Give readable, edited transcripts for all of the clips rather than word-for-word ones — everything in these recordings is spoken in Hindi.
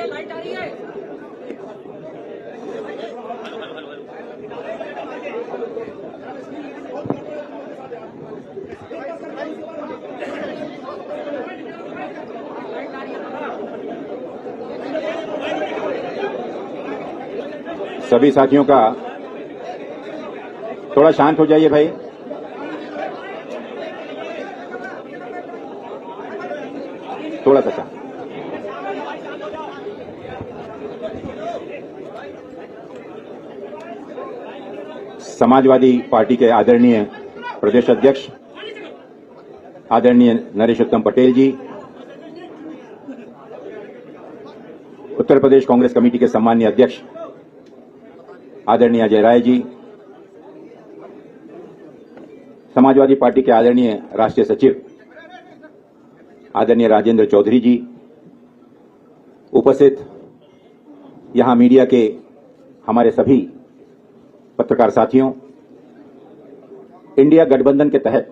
लाइट आ रही है। सभी साथियों का थोड़ा शांत हो जाइए भाई। थोड़ा सा शांत। समाजवादी पार्टी के आदरणीय प्रदेश अध्यक्ष आदरणीय नरेशोत्तम पटेल जी, उत्तर प्रदेश कांग्रेस कमेटी के सम्मानीय अध्यक्ष आदरणीय अजय राय जी, समाजवादी पार्टी के आदरणीय राष्ट्रीय सचिव आदरणीय राजेंद्र चौधरी जी, उपस्थित यहां मीडिया के हमारे सभी पत्रकार साथियों, इंडिया गठबंधन के तहत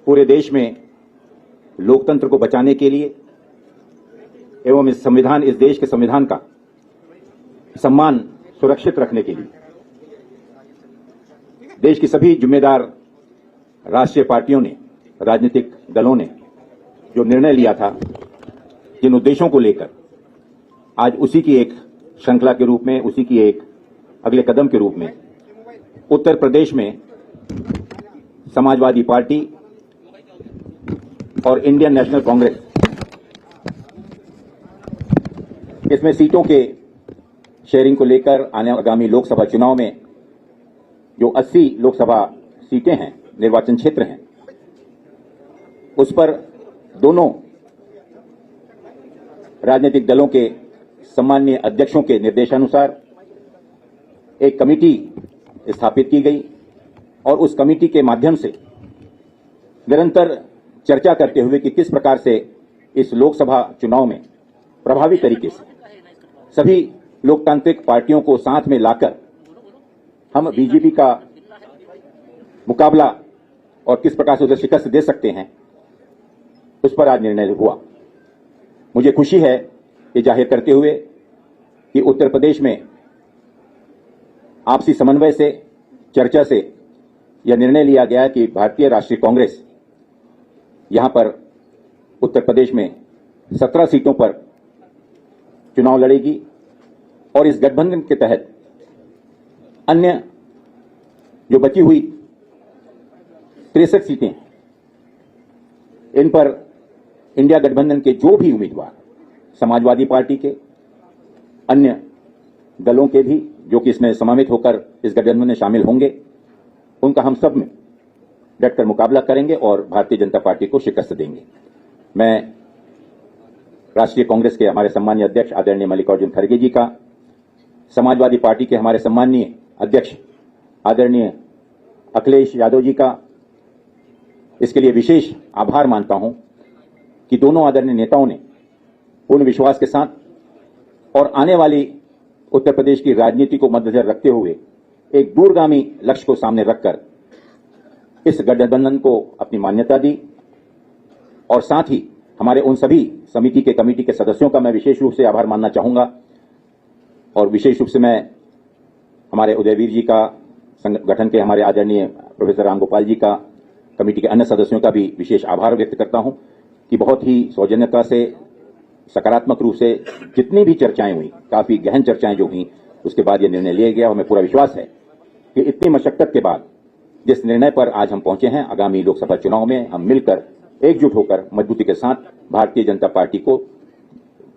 पूरे देश में लोकतंत्र को बचाने के लिए एवं इस देश के संविधान का सम्मान सुरक्षित रखने के लिए देश की सभी जिम्मेदार राष्ट्रीय पार्टियों ने, राजनीतिक दलों ने जो निर्णय लिया था, जिन उद्देश्यों को लेकर आज उसी की एक श्रृंखला के रूप में, उसी की एक अगले कदम के रूप में उत्तर प्रदेश में समाजवादी पार्टी और इंडियन नेशनल कांग्रेस इसमें सीटों के शेयरिंग को लेकर आगामी लोकसभा चुनाव में जो 80 लोकसभा सीटें हैं, निर्वाचन क्षेत्र हैं, उस पर दोनों राजनीतिक दलों के सम्मानीय अध्यक्षों के निर्देशानुसार एक कमेटी स्थापित की गई और उस कमेटी के माध्यम से निरंतर चर्चा करते हुए कि किस प्रकार से इस लोकसभा चुनाव में प्रभावी तरीके से सभी लोकतांत्रिक पार्टियों को साथ में लाकर हम बीजेपी का मुकाबला और किस प्रकार से उसे शिकस्त दे सकते हैं, उस पर आज निर्णय हुआ। मुझे खुशी है ये जाहिर करते हुए कि उत्तर प्रदेश में आपसी समन्वय से, चर्चा से यह निर्णय लिया गया कि भारतीय राष्ट्रीय कांग्रेस यहां पर उत्तर प्रदेश में 17 सीटों पर चुनाव लड़ेगी और इस गठबंधन के तहत अन्य जो बची हुई 63 सीटें, इन पर इंडिया गठबंधन के जो भी उम्मीदवार, समाजवादी पार्टी के, अन्य दलों के भी जो कि इसमें समावित होकर इस गठबंधन में शामिल होंगे, उनका हम सब में डटकर मुकाबला करेंगे और भारतीय जनता पार्टी को शिकस्त देंगे। मैं राष्ट्रीय कांग्रेस के हमारे सम्मानीय अध्यक्ष आदरणीय मल्लिकार्जुन खड़गे जी का, समाजवादी पार्टी के हमारे सम्मानीय अध्यक्ष आदरणीय अखिलेश यादव जी का इसके लिए विशेष आभार मानता हूं कि दोनों आदरणीय नेताओं ने पूर्ण विश्वास के साथ और आने वाली उत्तर प्रदेश की राजनीति को मद्देनजर रखते हुए एक दूरगामी लक्ष्य को सामने रखकर इस गठबंधन को अपनी मान्यता दी और साथ ही हमारे उन सभी कमेटी के सदस्यों का मैं विशेष रूप से आभार मानना चाहूंगा और विशेष रूप से मैं हमारे उदयवीर जी का, संगठन के हमारे आदरणीय प्रोफेसर रामगोपाल जी का, कमेटी के अन्य सदस्यों का भी विशेष आभार व्यक्त करता हूं कि बहुत ही सौजन्यता से, सकारात्मक रूप से जितनी भी चर्चाएं हुई, काफी गहन चर्चाएं जो हुई, उसके बाद यह निर्णय लिया गया और हमें पूरा विश्वास है कि इतनी मशक्कत के बाद जिस निर्णय पर आज हम पहुंचे हैं, आगामी लोकसभा चुनाव में हम मिलकर एकजुट होकर मजबूती के साथ भारतीय जनता पार्टी को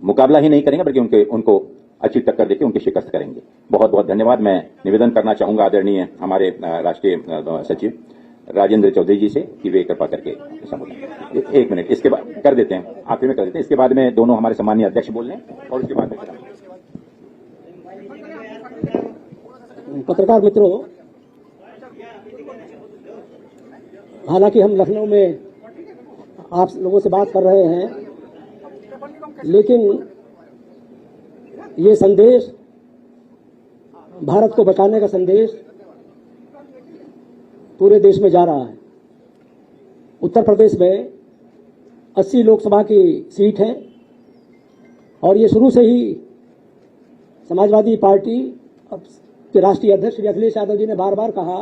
मुकाबला ही नहीं करेंगे बल्कि उनको अच्छी टक्कर देकर उनकी शिकस्त करेंगे। बहुत बहुत धन्यवाद। मैं निवेदन करना चाहूंगा आदरणीय हमारे राष्ट्रीय सचिव राजेंद्र चौधरी जी से कि वे कृपा करके संबोधन। एक मिनट, इसके बाद कर देते हैं, आखिर में कर देते हैं, इसके बाद में दोनों हमारे सम्मानीय अध्यक्ष बोल लें और उसके बाद में पत्रकार मित्रों, हालांकि हम लखनऊ में आप लोगों से बात कर रहे हैं, लेकिन ये संदेश, भारत को बचाने का संदेश पूरे देश में जा रहा है। उत्तर प्रदेश में 80 लोकसभा की सीट है और ये शुरू से ही समाजवादी पार्टी के राष्ट्रीय अध्यक्ष श्री अखिलेश यादव जी ने बार बार कहा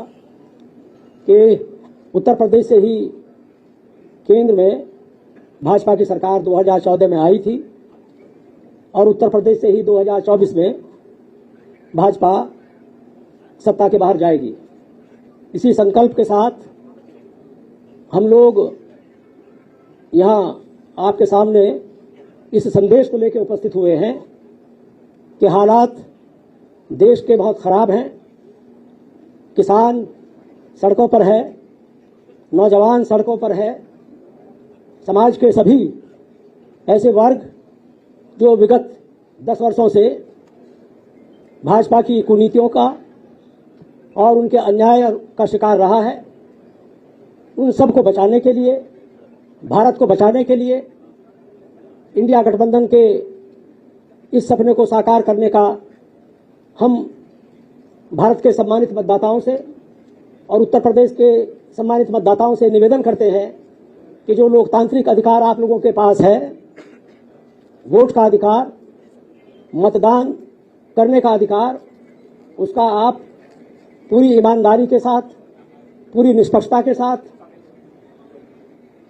कि उत्तर प्रदेश से ही केंद्र में भाजपा की सरकार 2014 में आई थी और उत्तर प्रदेश से ही 2024 में भाजपा सत्ता के बाहर जाएगी। इसी संकल्प के साथ हम लोग यहाँ आपके सामने इस संदेश को लेकर उपस्थित हुए हैं कि हालात देश के बहुत खराब हैं। किसान सड़कों पर है, नौजवान सड़कों पर है, समाज के सभी ऐसे वर्ग जो विगत 10 वर्षों से भाजपा की कुनीतियों का और उनके अन्याय का शिकार रहा है, उन सबको बचाने के लिए, भारत को बचाने के लिए इंडिया गठबंधन के इस सपने को साकार करने का हम भारत के सम्मानित मतदाताओं से और उत्तर प्रदेश के सम्मानित मतदाताओं से निवेदन करते हैं कि जो लोकतांत्रिक अधिकार आप लोगों के पास है, वोट का अधिकार, मतदान करने का अधिकार, उसका आप पूरी ईमानदारी के साथ, पूरी निष्पक्षता के साथ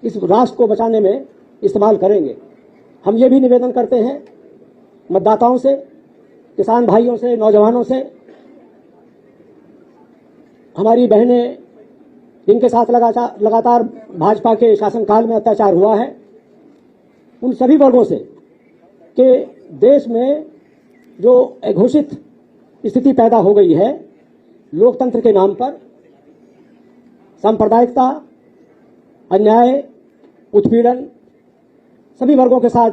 इस राष्ट्र को बचाने में इस्तेमाल करेंगे। हम ये भी निवेदन करते हैं मतदाताओं से, किसान भाइयों से, नौजवानों से, हमारी बहनें जिनके साथ लगातार भाजपा के शासनकाल में अत्याचार हुआ है, उन सभी वर्गों से कि देश में जो अघोषित स्थिति पैदा हो गई है लोकतंत्र के नाम पर, सांप्रदायिकता, अन्याय, उत्पीड़न सभी वर्गों के साथ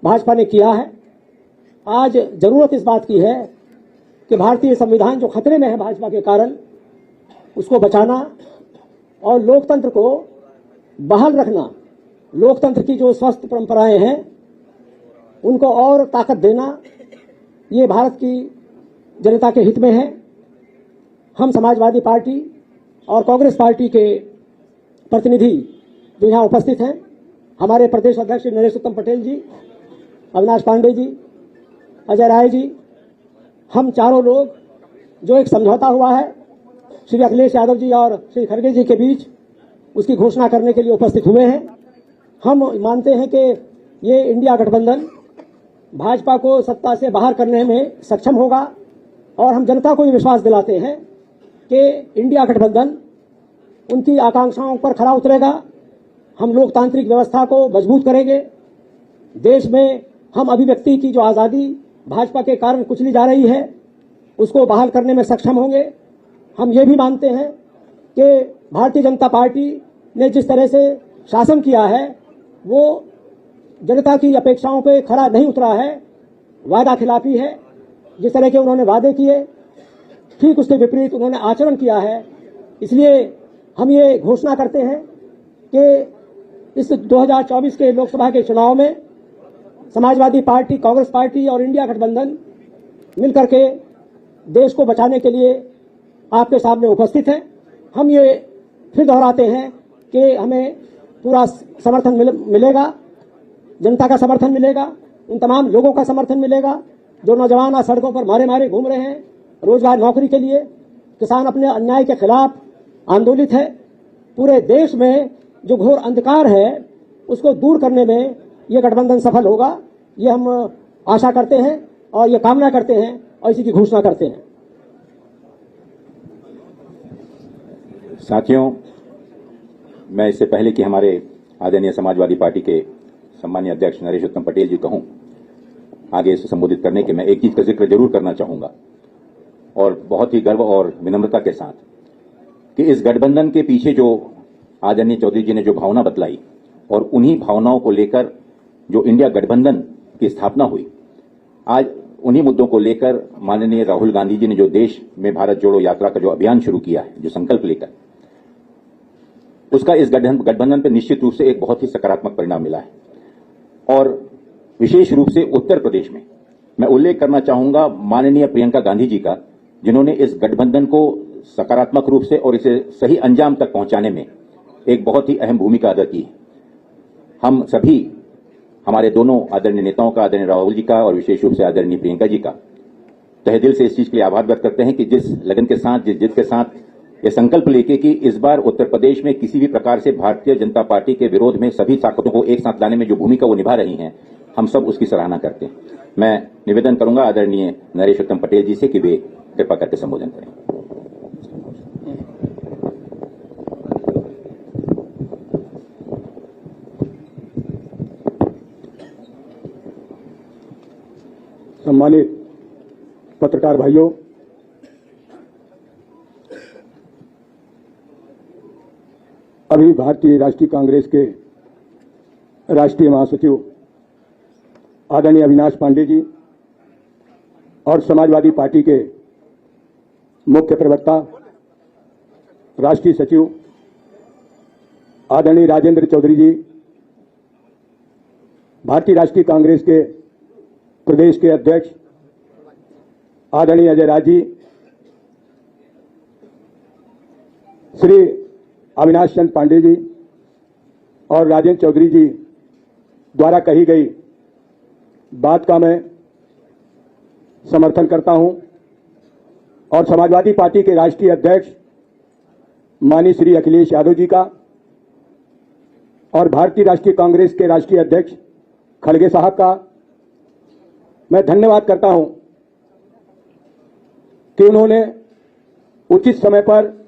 भाजपा ने किया है। आज जरूरत इस बात की है कि भारतीय संविधान जो खतरे में है भाजपा के कारण, उसको बचाना और लोकतंत्र को बहाल रखना, लोकतंत्र की जो स्वस्थ परंपराएं हैं उनको और ताकत देना, ये भारत की जनता के हित में है। हम समाजवादी पार्टी और कांग्रेस पार्टी के प्रतिनिधि जो यहाँ उपस्थित हैं, हमारे प्रदेश अध्यक्ष नरेश उत्तम पटेल जी, अविनाश पांडे जी, अजय राय जी, हम चारों लोग जो एक समझौता हुआ है श्री अखिलेश यादव जी और श्री खड़गे जी के बीच, उसकी घोषणा करने के लिए उपस्थित हुए हैं। हम मानते हैं कि ये इंडिया गठबंधन भाजपा को सत्ता से बाहर करने में सक्षम होगा और हम जनता को ये विश्वास दिलाते हैं कि इंडिया गठबंधन उनकी आकांक्षाओं पर खरा उतरेगा। हम लोकतांत्रिक व्यवस्था को मजबूत करेंगे। देश में हम अभिव्यक्ति की जो आज़ादी भाजपा के कारण कुचली जा रही है, उसको बहाल करने में सक्षम होंगे। हम ये भी मानते हैं कि भारतीय जनता पार्टी ने जिस तरह से शासन किया है वो जनता की अपेक्षाओं पे खरा नहीं उतरा है, वादा खिलाफी है। जिस तरह के उन्होंने वादे किए, ठीक उसके विपरीत उन्होंने आचरण किया है। इसलिए हम ये घोषणा करते हैं कि इस 2024 के लोकसभा के चुनाव में समाजवादी पार्टी, कांग्रेस पार्टी और इंडिया गठबंधन मिलकर के देश को बचाने के लिए आपके सामने उपस्थित है। हम ये फिर दोहराते हैं कि हमें पूरा समर्थन मिलेगा, जनता का समर्थन मिलेगा, उन तमाम लोगों का समर्थन मिलेगा जो नौजवान आज सड़कों पर मारे मारे घूम रहे हैं रोजगार नौकरी के लिए। किसान अपने अन्याय के खिलाफ आंदोलित है। पूरे देश में जो घोर अंधकार है उसको दूर करने में ये गठबंधन सफल होगा, ये हम आशा करते हैं और ये कामना करते हैं और इसी की घोषणा करते हैं। साथियों, मैं इससे पहले कि हमारे आदरणीय समाजवादी पार्टी के सम्मानीय अध्यक्ष नरेश उत्तम पटेल जी कहूं आगे इसे संबोधित करने के, मैं एक चीज का जिक्र जरूर करना चाहूंगा और बहुत ही गर्व और विनम्रता के साथ कि इस गठबंधन के पीछे जो आदरणीय चौधरी जी ने जो भावना बतलाई और उन्हीं भावनाओं को लेकर जो इंडिया गठबंधन की स्थापना हुई, आज उन्हीं मुद्दों को लेकर माननीय राहुल गांधी जी ने जो देश में भारत जोड़ो यात्रा का जो अभियान शुरू किया है, जो संकल्प लेकर, उसका इस गठबंधन पर निश्चित रूप से एक बहुत ही सकारात्मक परिणाम मिला है। और विशेष रूप से उत्तर प्रदेश में मैं उल्लेख करना चाहूंगा माननीय प्रियंका गांधी जी का, जिन्होंने इस गठबंधन को सकारात्मक रूप से और इसे सही अंजाम तक पहुंचाने में एक बहुत ही अहम भूमिका अदा की। हम सभी, हमारे दोनों आदरणीय नेताओं का, आदरणीय राहुल जी का और विशेष रूप से आदरणीय प्रियंका जी का तहे दिल से इस चीज के लिए आभार व्यक्त करते हैं कि जिस लगन के साथ, जिस जिद के साथ ये संकल्प लेके कि इस बार उत्तर प्रदेश में किसी भी प्रकार से भारतीय जनता पार्टी के विरोध में सभी ताकतों को एक साथ लाने में जो भूमिका वो निभा रही हैं, हम सब उसकी सराहना करते हैं। मैं निवेदन करूंगा आदरणीय नरेश उत्तम पटेल जी से कि वे कृपा करके संबोधन करें। सम्मानित पत्रकार भाइयों, अभी भारतीय राष्ट्रीय कांग्रेस के राष्ट्रीय महासचिव आदरणीय अविनाश पांडे जी और समाजवादी पार्टी के मुख्य प्रवक्ता राष्ट्रीय सचिव आदरणीय राजेंद्र चौधरी जी, भारतीय राष्ट्रीय कांग्रेस के प्रदेश के अध्यक्ष आदरणीय अजय राज जी, श्री अविनाश चंद पांडे जी और राजेंद्र चौधरी जी द्वारा कही गई बात का मैं समर्थन करता हूं और समाजवादी पार्टी के राष्ट्रीय अध्यक्ष माननीय श्री अखिलेश यादव जी का और भारतीय राष्ट्रीय कांग्रेस के राष्ट्रीय अध्यक्ष खड़गे साहब का मैं धन्यवाद करता हूं कि उन्होंने उचित समय पर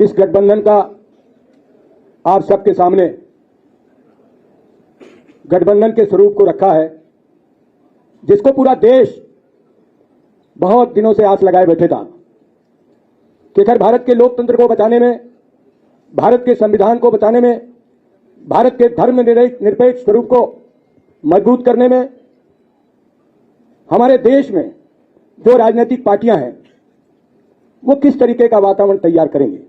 इस गठबंधन का आप सबके सामने गठबंधन के स्वरूप को रखा है, जिसको पूरा देश बहुत दिनों से आस लगाए बैठे था कि अगर भारत के लोकतंत्र को बचाने में, भारत के संविधान को बचाने में, भारत के धर्म निरपेक्ष स्वरूप को मजबूत करने में हमारे देश में जो राजनीतिक पार्टियां हैं वो किस तरीके का वातावरण तैयार करेंगे।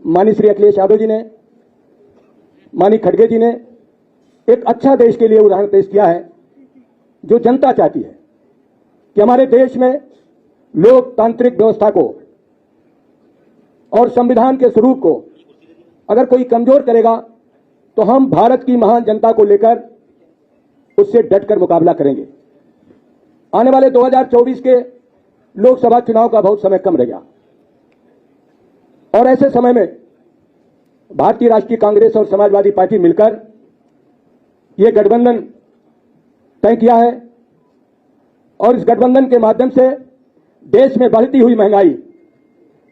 माननीय श्री अखिलेश यादव जी ने, माननीय खड़गे जी ने एक अच्छा देश के लिए उदाहरण पेश किया है, जो जनता चाहती है कि हमारे देश में लोकतांत्रिक व्यवस्था को और संविधान के स्वरूप को अगर कोई कमजोर करेगा तो हम भारत की महान जनता को लेकर उससे डटकर मुकाबला करेंगे। आने वाले 2024 के लोकसभा चुनाव का बहुत समय कम रह गया और ऐसे समय में भारतीय राष्ट्रीय कांग्रेस और समाजवादी पार्टी मिलकर यह गठबंधन तय किया है और इस गठबंधन के माध्यम से देश में बढ़ती हुई महंगाई,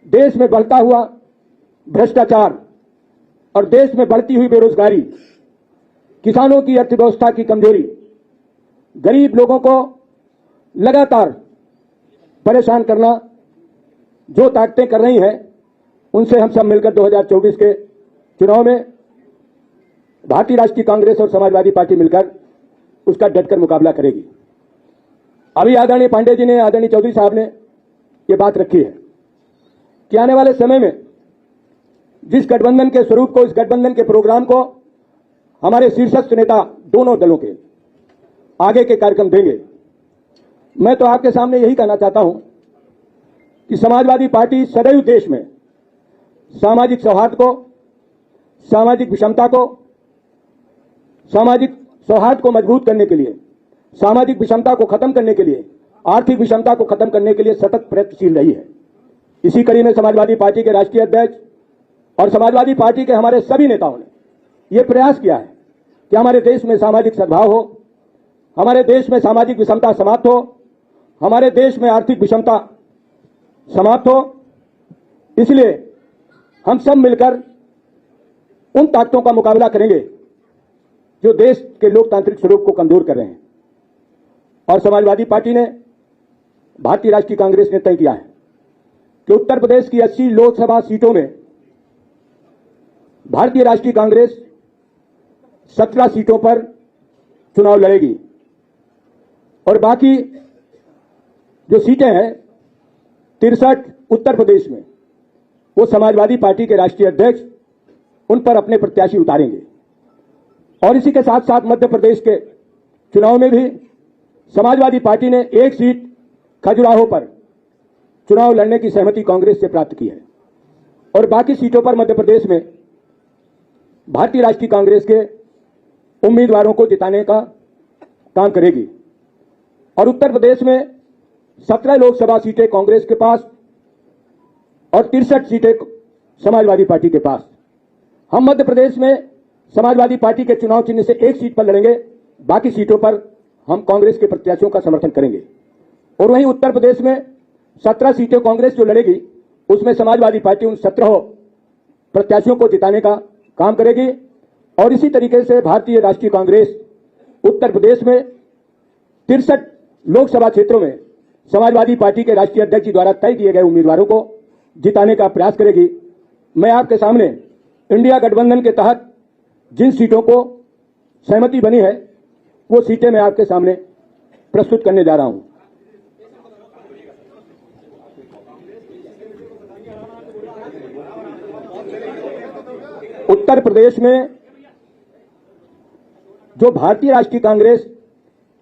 देश में बढ़ता हुआ भ्रष्टाचार और देश में बढ़ती हुई बेरोजगारी, किसानों की अर्थव्यवस्था की कमजोरी, गरीब लोगों को लगातार परेशान करना जो ताकतें कर रही हैं, उनसे हम सब मिलकर 2024 के चुनाव में भारतीय राष्ट्रीय कांग्रेस और समाजवादी पार्टी मिलकर उसका डटकर मुकाबला करेगी। अभी आदरणीय पांडे जी ने, आदरणीय चौधरी साहब ने यह बात रखी है कि आने वाले समय में जिस गठबंधन के स्वरूप को, इस गठबंधन के प्रोग्राम को हमारे शीर्षस्थ नेता दोनों दलों के आगे के कार्यक्रम देंगे। मैं तो आपके सामने यही कहना चाहता हूं कि समाजवादी पार्टी सदैव देश में सामाजिक सौहार्द को, सामाजिक विषमता को, सामाजिक सौहार्द को मजबूत करने के लिए, सामाजिक विषमता को खत्म करने के लिए, आर्थिक विषमता को खत्म करने के लिए सतत प्रयत्नशील रही है। इसी कड़ी में समाजवादी पार्टी के राष्ट्रीय अध्यक्ष और समाजवादी पार्टी के हमारे सभी नेताओं ने यह प्रयास किया है कि हमारे देश में सामाजिक सद्भाव हो, हमारे देश में सामाजिक विषमता समाप्त हो, हमारे देश में आर्थिक विषमता समाप्त हो। इसलिए हम सब मिलकर उन ताकतों का मुकाबला करेंगे जो देश के लोकतांत्रिक स्वरूप को कमजोर कर रहे हैं। और समाजवादी पार्टी ने, भारतीय राष्ट्रीय कांग्रेस ने तय किया है कि उत्तर प्रदेश की 80 लोकसभा सीटों में भारतीय राष्ट्रीय कांग्रेस 17 सीटों पर चुनाव लड़ेगी और बाकी जो सीटें हैं 63 उत्तर प्रदेश में, वो समाजवादी पार्टी के राष्ट्रीय अध्यक्ष उन पर अपने प्रत्याशी उतारेंगे। और इसी के साथ साथ मध्य प्रदेश के चुनाव में भी समाजवादी पार्टी ने एक सीट खजुराहो पर चुनाव लड़ने की सहमति कांग्रेस से प्राप्त की है और बाकी सीटों पर मध्य प्रदेश में भारतीय राष्ट्रीय कांग्रेस के उम्मीदवारों को जिताने का काम करेगी और उत्तर प्रदेश में 17 लोकसभा सीटें कांग्रेस के पास और 63 सीटें समाजवादी पार्टी के पास। हम मध्य प्रदेश में समाजवादी पार्टी के चुनाव चिन्ह से एक सीट पर लड़ेंगे, बाकी सीटों पर हम कांग्रेस के प्रत्याशियों का समर्थन करेंगे। और वहीं उत्तर प्रदेश में 17 सीटें कांग्रेस जो लड़ेगी उसमें समाजवादी पार्टी उन 17 प्रत्याशियों को जिताने का काम करेगी और इसी तरीके से भारतीय राष्ट्रीय कांग्रेस उत्तर प्रदेश में 63 लोकसभा क्षेत्रों में समाजवादी पार्टी के राष्ट्रीय अध्यक्ष जी द्वारा तय किए गए उम्मीदवारों को जिताने का प्रयास करेगी। मैं आपके सामने इंडिया गठबंधन के तहत जिन सीटों को सहमति बनी है वो सीटें मैं आपके सामने प्रस्तुत करने जा रहा हूं। उत्तर प्रदेश में जो भारतीय राष्ट्रीय कांग्रेस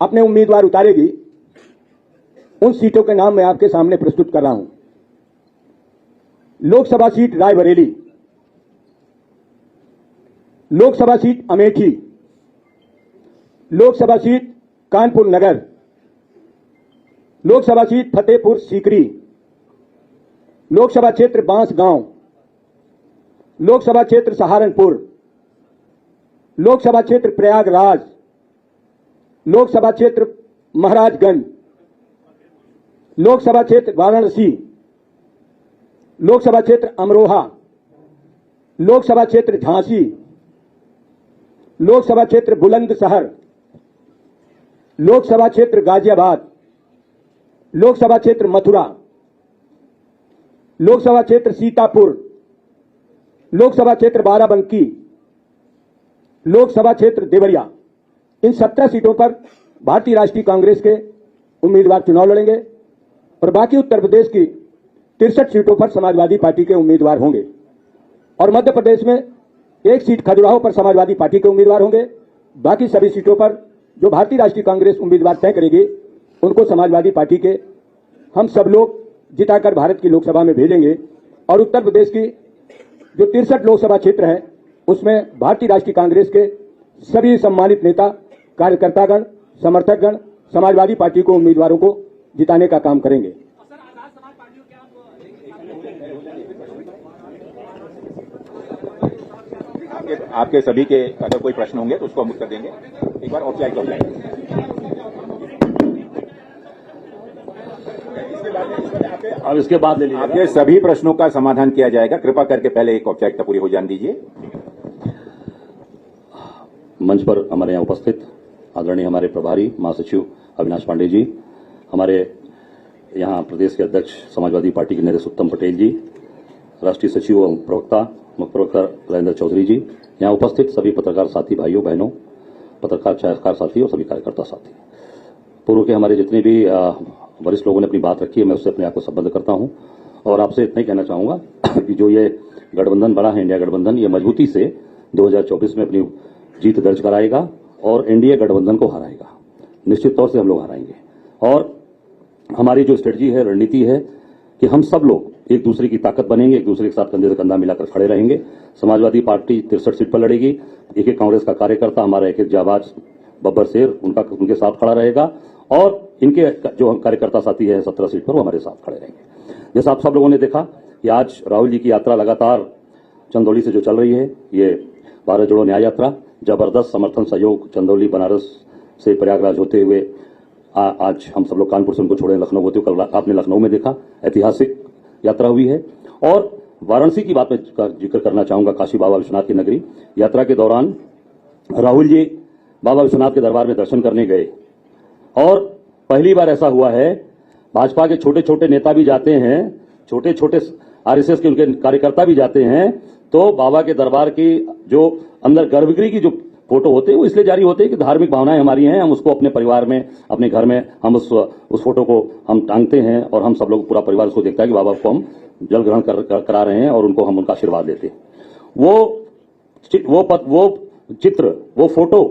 अपने उम्मीदवार उतारेगी उन सीटों के नाम मैं आपके सामने प्रस्तुत कर रहा हूं। Lok Sabha seat Raebareli, Lok Sabha seat Amethi, Lok Sabha seat Kanpur Nagar, Lok Sabha seat Fatehpur Sikri, Lok Sabha क्षेत्र बांसगांव, लोकसभा क्षेत्र सहारनपुर, लोकसभा क्षेत्र प्रयागराज, लोकसभा क्षेत्र महाराजगंज, लोकसभा क्षेत्र वाराणसी, लोकसभा क्षेत्र अमरोहा, लोकसभा क्षेत्र झांसी, लोकसभा क्षेत्र बुलंदशहर, लोकसभा क्षेत्र गाजियाबाद, लोकसभा क्षेत्र मथुरा, लोकसभा क्षेत्र सीतापुर, लोकसभा क्षेत्र बाराबंकी, लोकसभा क्षेत्र देवरिया। इन 17 सीटों पर भारतीय राष्ट्रीय कांग्रेस के उम्मीदवार चुनाव लड़ेंगे और बाकी उत्तर प्रदेश की 63 सीटों पर समाजवादी पार्टी के उम्मीदवार होंगे और मध्य प्रदेश में एक सीट खजुराहो पर समाजवादी पार्टी के उम्मीदवार होंगे। बाकी सभी सीटों पर जो भारतीय राष्ट्रीय कांग्रेस उम्मीदवार तय करेगी उनको समाजवादी पार्टी के हम सब लोग जिताकर भारत की लोकसभा में भेजेंगे और उत्तर प्रदेश की जो 63 लोकसभा क्षेत्र है उसमें भारतीय राष्ट्रीय कांग्रेस के सभी सम्मानित नेता, कार्यकर्तागण, समर्थकगण समाजवादी पार्टी को उम्मीदवारों को जिताने का काम करेंगे। आपके सभी के अगर कोई प्रश्न होंगे तो उसको हम उत्तर देंगे। एक बार ऑफलाइन अब इसके बाद ले लीजिए। आपके सभी प्रश्नों का समाधान किया जाएगा। कृपा करके पहले एक औपचारिकता पूरी हो जाने दीजिए। मंच पर हमारे यहाँ उपस्थित आदरणीय हमारे प्रभारी महासचिव अविनाश पांडे जी, हमारे यहाँ प्रदेश के अध्यक्ष समाजवादी पार्टी के नरेश उत्तम पटेल जी, राष्ट्रीय सचिव एवं प्रवक्ता मुख्य प्रवक्ता राजेंद्र चौधरी जी, यहाँ उपस्थित सभी पत्रकार साथी भाइयों बहनों, पत्रकार छायाकार साथी और सभी कार्यकर्ता साथी, पूर्व के हमारे जितने भी वरिष्ठ लोगों ने अपनी बात रखी है मैं उससे अपने आप को संबद्ध करता हूं और आपसे इतना ही कहना चाहूंगा कि जो ये गठबंधन बना है इंडिया गठबंधन, ये मजबूती से 2024 में अपनी जीत दर्ज कराएगा और एनडीए गठबंधन को हराएगा। निश्चित तौर से हम लोग हराएंगे और हमारी जो स्ट्रेटजी है, रणनीति है कि हम सब लोग एक दूसरे की ताकत बनेंगे, एक दूसरे के साथ कंधे से कंधा मिलाकर खड़े रहेंगे। समाजवादी पार्टी 63 सीट पर लड़ेगी, एक एक कांग्रेस का कार्यकर्ता, हमारा एक एक जाबाज बब्बर शेर उनके साथ खड़ा रहेगा और इनके जो कार्यकर्ता साथी है 17 सीट पर वो हमारे साथ खड़े रहेंगे। जैसा आप सब लोगों ने देखा कि आज राहुल जी की यात्रा लगातार चंदौली से जो चल रही है, ये भारत जोड़ो न्याय यात्रा, जबरदस्त समर्थन सहयोग चंदौली बनारस से प्रयागराज होते हुए आज हम सब लोग कानपुर से उनको छोड़े लखनऊ होते हुए, कल आपने लखनऊ में देखा, ऐतिहासिक यात्रा हुई है। और वाराणसी की बात में जिक्र करना चाहूंगा, काशी बाबा विश्वनाथ की नगरी। यात्रा के दौरान राहुल जी बाबा विश्वनाथ के दरबार में दर्शन करने गए और पहली बार ऐसा हुआ है, भाजपा के छोटे छोटे नेता भी जाते हैं, छोटे छोटे आरएसएस के उनके कार्यकर्ता भी जाते हैं, तो बाबा के दरबार की जो अंदर गर्भगृह की जो फोटो होते हैं वो इसलिए जारी होते हैं कि धार्मिक भावनाएं हमारी हैं, हम उसको अपने परिवार में, अपने घर में हम उस फोटो को हम टांगते हैं और हम सब लोग पूरा परिवार उसको देखता है कि बाबा को हम जल ग्रहण करा रहे हैं और उनको हम उनका आशीर्वाद देते हैं। वो चित्र, वो फोटो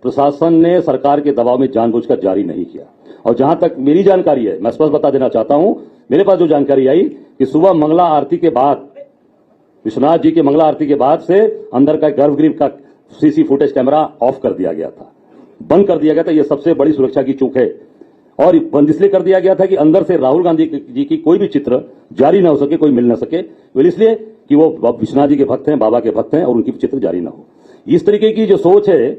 प्रशासन ने सरकार के दबाव में जानबूझकर जारी नहीं किया। और जहां तक मेरी जानकारी है, मैं स्पष्ट बता देना चाहता हूं, मेरे पास जो जानकारी आई कि सुबह मंगला आरती के बाद, विश्वनाथ जी के मंगला आरती के बाद से अंदर का गर्भगृह का सीसी फुटेज कैमरा ऑफ कर दिया गया था, बंद कर दिया गया था। यह सबसे बड़ी सुरक्षा की चूक है। और बंद इसलिए कर दिया गया था कि अंदर से राहुल गांधी जी की कोई भी चित्र जारी ना हो सके, कोई मिल ना सके, इसलिए कि वो विश्वनाथ जी के भक्त हैं, बाबा के भक्त हैं, और उनकी चित्र जारी ना हो। इस तरीके की जो सोच है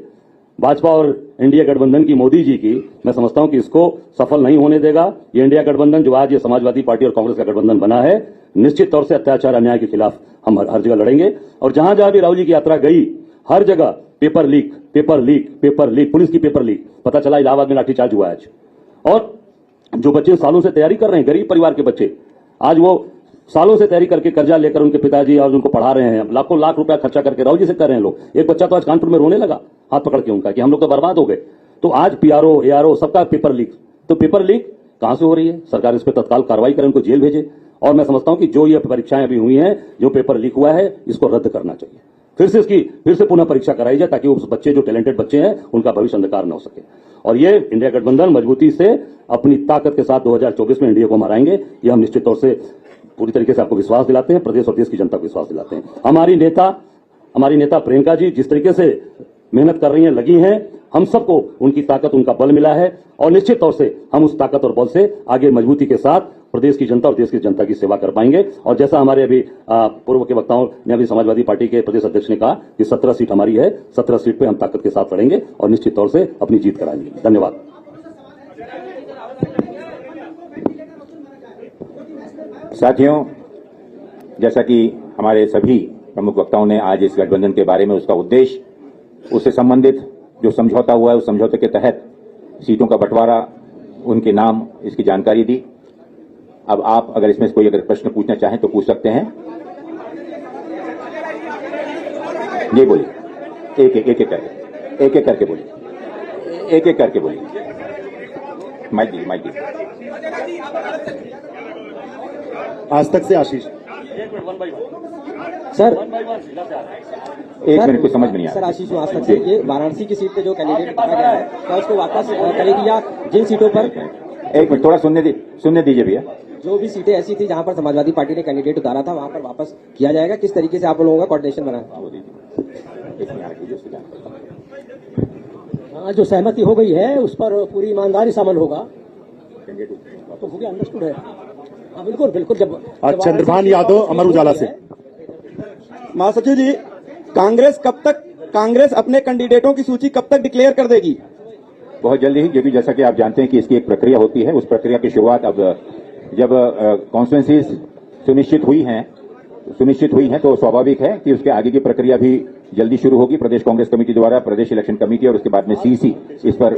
भाजपा और इंडिया गठबंधन की, मोदी जी की, मैं समझता हूं कि इसको सफल नहीं होने देगा। ये इंडिया गठबंधन जो आज ये समाजवादी पार्टी और कांग्रेस का गठबंधन बना है, निश्चित तौर से अत्याचार अन्याय के खिलाफ हम हर जगह लड़ेंगे। और जहां जहां भी राहुल जी की यात्रा गई, हर जगह paper leak, paper leak, paper leak, police की पेपर लीक। पता चला इलाहाबाद में लाठीचार्ज हुआ आज। और जो बच्चे सालों से तैयारी कर रहे हैं, गरीब परिवार के बच्चे, आज वो सालों से तैयारी करके कर्जा लेकर उनके पिताजी और उनको पढ़ा रहे हैं, लाखों लाख रुपया खर्चा करके राहुल जी से कर रहे हैं लोग। एक बच्चा तो आज कानपुर में रोने लगा हाथ पकड़ के उनका कि हम लोग तो बर्बाद हो गए। तो आज पीआरओ, एआरओ सबका पेपर लीक। तो पेपर लीक कहां से हो रही है? सरकार इस पर तत्काल कार्रवाई करे, उनको जेल भेजे। और मैं समझता हूं कि जो ये परीक्षाएं अभी हुई हैं, जो पेपर लीक हुआ है, इसको रद्द करना चाहिए। फिर से पुनः परीक्षा कराई जाए, ताकि उस बच्चे, जो टैलेंटेड बच्चे हैं, उनका भविष्य अंधकार न हो सके। और ये इंडिया गठबंधन मजबूती से अपनी ताकत के साथ 2024 में इंडिया को हराएंगे, ये हम निश्चित तौर से पूरी तरीके से आपको विश्वास दिलाते हैं, प्रदेश और देश की जनता को विश्वास दिलाते हैं। हमारी नेता प्रियंका जी जिस तरीके से मेहनत कर रही हैं, लगी हैं, हम सबको उनकी ताकत, उनका बल मिला है। और निश्चित तौर से हम उस ताकत और बल से आगे मजबूती के साथ प्रदेश की जनता और देश की जनता की सेवा कर पाएंगे। और जैसा हमारे अभी पूर्व के वक्ताओं ने, अभी समाजवादी पार्टी के प्रदेश अध्यक्ष ने कहा कि 17 सीट हमारी है, 17 सीट पे हम ताकत के साथ लड़ेंगे और निश्चित तौर से अपनी जीत कराएंगे। धन्यवाद। साथियों, जैसा कि हमारे सभी प्रमुख वक्ताओं ने आज इस गठबंधन के बारे में, उसका उद्देश्य, उससे संबंधित जो समझौता हुआ है, उस समझौते के तहत सीटों का बंटवारा, उनके नाम, इसकी जानकारी दी। अब आप अगर इसमें कोई अगर प्रश्न पूछना चाहें तो पूछ सकते हैं। ये बोलिए, एक एक करके बोलिए, एक एक करके बोलिए। माइक दीजिए। आज तक से आशीष सर, एक मिनट, कुछ समझ में नहीं आ सर रहा। आशीष आज तक से ये वाराणसी की सीट पे जो कैंडिडेट बनाया गया है, क्या उसको वापस करेगी, या जिन सीटों पर, एक मिनट, थोड़ा सुनने दीजिए भैया। जो भी सीटें ऐसी थी जहां पर समाजवादी पार्टी ने कैंडिडेट उतारा था, वहां पर वापस किया जाएगा? किस तरीके से आप लोगों का कोऑर्डिनेशन बना है? हाँ, जो सहमति हो गई है उस पर पूरी ईमानदारी से अमल होगा। तो हो गया, अंडरस्टूड है। हाँ, बिल्कुल बिल्कुल। जब चंद्रभान यादव, अमर उजाला से। महासचिव जी, कांग्रेस अपने कैंडिडेटों की सूची कब तक डिक्लेयर कर देगी? बहुत जल्दी ही, क्योंकि जैसा कि आप जानते हैं कि इसकी एक प्रक्रिया होती है। उस प्रक्रिया की शुरुआत अब जब कॉन्स्टिट्यूंसीज सुनिश्चित हुई हैं तो स्वाभाविक है कि उसके आगे की प्रक्रिया भी जल्दी शुरू होगी। प्रदेश कांग्रेस कमेटी द्वारा प्रदेश इलेक्शन कमेटी और उसके बाद में सीसी इस पर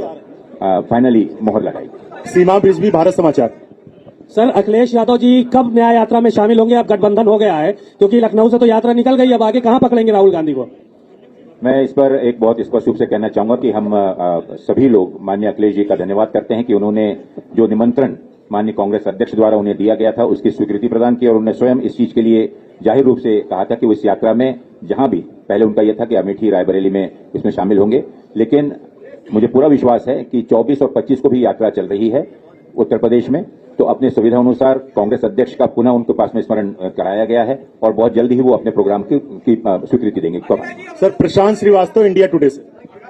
फाइनली मोहर लगाएगी। सीमा बिजली, भारत समाचार। सर, अखिलेश यादव जी कब न्याय यात्रा में शामिल होंगे? अब गठबंधन हो गया है, क्योंकि लखनऊ से तो यात्रा निकल गई, अब आगे कहां पकड़ेंगे राहुल गांधी को? मैं इस पर एक बहुत स्पष्ट रूप से कहना चाहूंगा कि हम सभी लोग माननीय अखिलेश जी का धन्यवाद करते हैं कि उन्होंने जो निमंत्रण माननीय कांग्रेस अध्यक्ष द्वारा उन्हें दिया गया था, उसकी स्वीकृति प्रदान की। और उन्होंने स्वयं इस चीज के लिए जाहिर रूप से कहा था कि वो इस यात्रा में, जहां भी पहले उनका यह था कि अमेठी, रायबरेली में इसमें शामिल होंगे, लेकिन मुझे पूरा विश्वास है कि 24 और 25 को भी यात्रा चल रही है उत्तर प्रदेश में। तो अपने सुविधा अनुसार कांग्रेस अध्यक्ष का पुनः उनके पास में स्मरण कराया गया है और बहुत जल्दी ही वो अपने प्रोग्राम की स्वीकृति देंगे। सर, प्रशांत श्रीवास्तव, इंडिया टुडे से।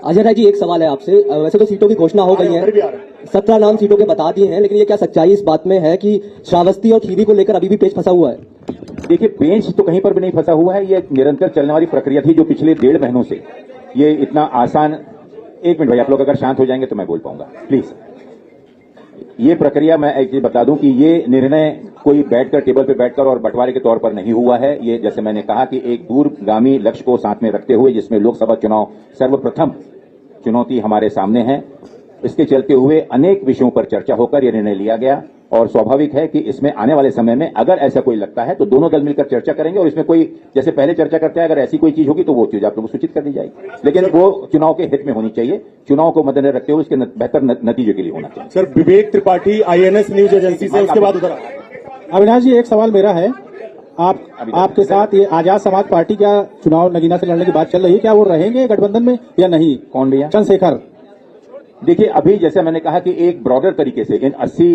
अजय राय जी, एक सवाल है आपसे। वैसे तो सीटों की घोषणा हो गई है, 17 नाम सीटों के बता दिए हैं, लेकिन ये क्या सच्चाई इस बात में है कि श्रावस्ती और खीरी को लेकर अभी भी पेच फंसा हुआ है? देखिए, पेच तो कहीं पर भी नहीं फंसा हुआ है। ये निरंतर चलने वाली प्रक्रिया थी जो पिछले 1.5 महीनों से, ये इतना आसान। एक मिनट भाई, आप लोग अगर शांत हो जाएंगे तो मैं बोल पाऊंगा, प्लीज। ये प्रक्रिया, मैं एक चीज बता दूं कि ये निर्णय कोई बैठकर, टेबल पे बैठकर और बंटवारे के तौर पर नहीं हुआ है। ये, जैसे मैंने कहा, कि एक दूरगामी लक्ष्य को साथ में रखते हुए, जिसमें लोकसभा चुनाव सर्वप्रथम चुनौती हमारे सामने है, इसके चलते हुए अनेक विषयों पर चर्चा होकर यह निर्णय लिया गया। और स्वाभाविक है कि इसमें आने वाले समय में अगर ऐसा कोई लगता है तो दोनों दल मिलकर चर्चा करेंगे और इसमें कोई, जैसे पहले चर्चा करते हैं, अगर ऐसी कोई चीज होगी तो वो चीज आप लोगों को सूचित कर दी जाएगी, लेकिन वो चुनाव के हित में होनी चाहिए, चुनाव को मद्देनजर रखते हुए इसके बेहतर नतीजे के लिए होना चाहिए। सर, विवेक त्रिपाठी, INS न्यूज एजेंसी से, उसके बाद उधर। अविनाश जी, एक सवाल मेरा है। आपके साथ ये आजाद समाज पार्टी का चुनाव नगीना से लड़ने की बात चल रही है, क्या वो रहेंगे गठबंधन में या नहीं? कौन भैया? चंद्रशेखर। देखिए, अभी जैसे मैंने कहा कि एक ब्रॉडर तरीके से इन 80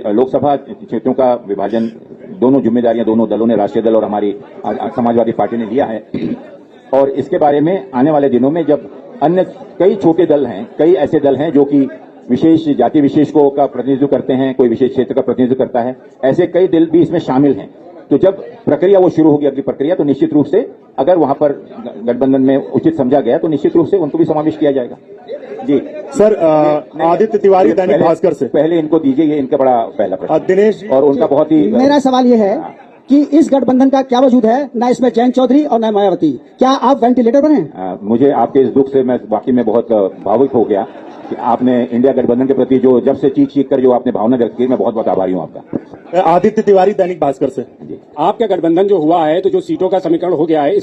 लोकसभा क्षेत्रों का विभाजन दोनों जिम्मेदारियां दोनों दलों ने, राष्ट्रीय दल और हमारी समाजवादी पार्टी ने लिया है। और इसके बारे में आने वाले दिनों में जब अन्य कई छोटे दल हैं, कई ऐसे दल हैं जो कि विशेष जाति विशेष को का प्रतिनिधित्व करते हैं, कोई विशेष क्षेत्र का प्रतिनिधित्व करता है, ऐसे कई दल भी इसमें शामिल हैं। तो जब प्रक्रिया वो शुरू होगी, अगली प्रक्रिया, तो निश्चित रूप से अगर वहां पर गठबंधन में उचित समझा गया तो निश्चित रूप से उनको भी समावेश किया जाएगा। जी सर, आदित्य तिवारी दैनिक भास्कर से। पहले इनको दीजिए, ये इनका बड़ा पहला प्रश्न दिनेश, और उनका बहुत ही मेरा सवाल ये है कि इस गठबंधन का क्या वजूद है? ना इसमें जयंत चौधरी और ना मायावती, क्या आप वेंटिलेटर पर हैं? मुझे आपके इस दुख से मैं वाकई में बहुत भावुक हो गया कि आपने इंडिया गठबंधन के प्रति जो जब से चीख कर जो आपने भावना व्यक्त की, मैं बहुत बहुत आभारी हूं आपका। आदित्य तिवारी दैनिक भास्कर से। आपका गठबंधन जो हुआ है, तो जो सीटों का समीकरण हो गया है,